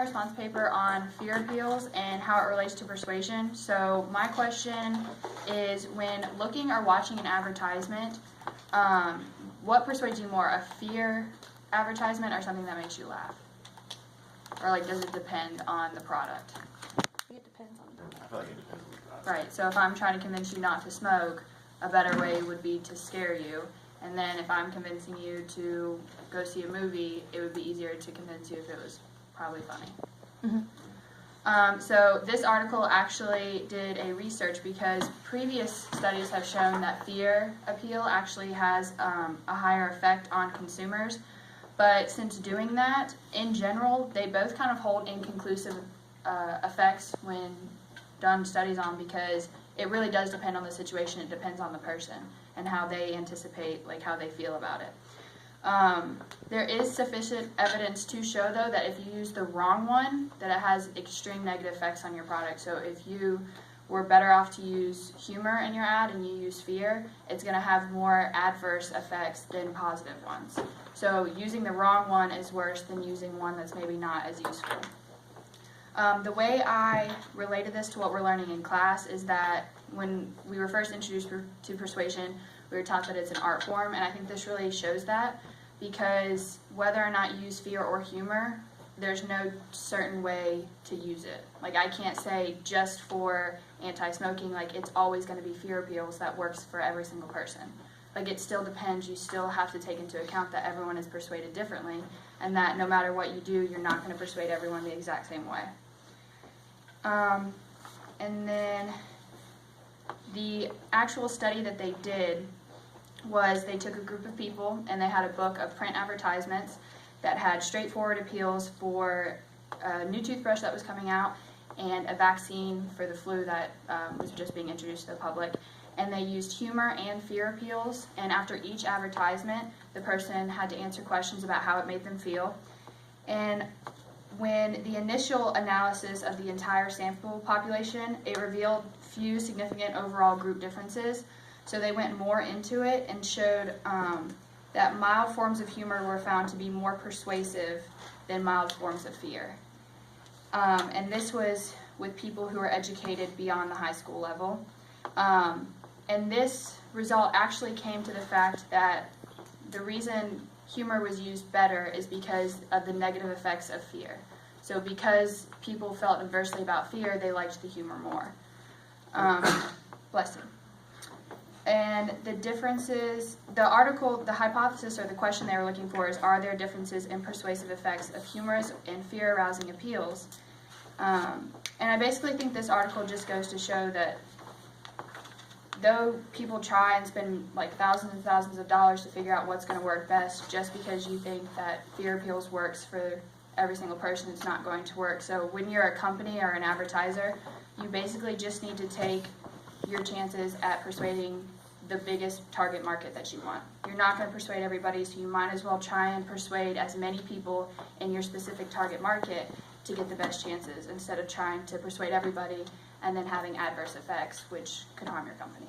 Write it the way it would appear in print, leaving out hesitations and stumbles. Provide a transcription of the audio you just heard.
response paper on fear appeals and how it relates to persuasion. So my question is, when looking or watching an advertisement, what persuades you more, a fear advertisement or something that makes you laugh? Or like, does it depend on the product? It depends on the I feel like it depends on the product. Right, so if I'm trying to convince you not to smoke, a better way would be to scare you. And then if I'm convincing you to go see a movie, it would be easier to convince you if it was probably funny. So this article actually did a research because previous studies have shown that fear appeal actually has a higher effect on consumers. But since doing that, in general, they both kind of hold inconclusive effects when done studies on, because it really does depend on the situation. It depends on the person and how they anticipate, like how they feel about it. There is sufficient evidence to show, though, that if you use the wrong one, that it has extreme negative effects on your product. So if you were better off to use humor in your ad and you use fear, it's going to have more adverse effects than positive ones. So using the wrong one is worse than using one that's maybe not as useful. The way I related this to what we're learning in class is that when we were first introduced to persuasion, we were taught that it's an art form, and I think this really shows that, because whether or not you use fear or humor, there's no certain way to use it. Like, I can't say just for anti-smoking, like it's always going to be fear appeals that works for every single person. Like, it still depends. You still have to take into account that everyone is persuaded differently, and that no matter what you do, you're not going to persuade everyone the exact same way. And then the actual study that they did was they took a group of people and they had a book of print advertisements that had straightforward appeals for a new toothbrush that was coming out and a vaccine for the flu that was just being introduced to the public. And they used humor and fear appeals, and after each advertisement, the person had to answer questions about how it made them feel. And when the initial analysis of the entire sample population, it revealed few significant overall group differences. So they went more into it and showed that mild forms of humor were found to be more persuasive than mild forms of fear. And this was with people who were educated beyond the high school level. And this result actually came to the fact that the reason humor was used better is because of the negative effects of fear. So because people felt adversely about fear, they liked the humor more. Bless you. And the differences, the hypothesis or the question they were looking for is, are there differences in persuasive effects of humorous and fear-arousing appeals? And I basically think this article just goes to show that though people try and spend like thousands and thousands of dollars to figure out what's going to work best, just because you think that fear appeals works for every single person, it's not going to work. So when you're a company or an advertiser, you basically just need to take your chances at persuading the biggest target market that you want. You're not going to persuade everybody, so you might as well try and persuade as many people in your specific target market to get the best chances, instead of trying to persuade everybody and then having adverse effects, which could harm your company.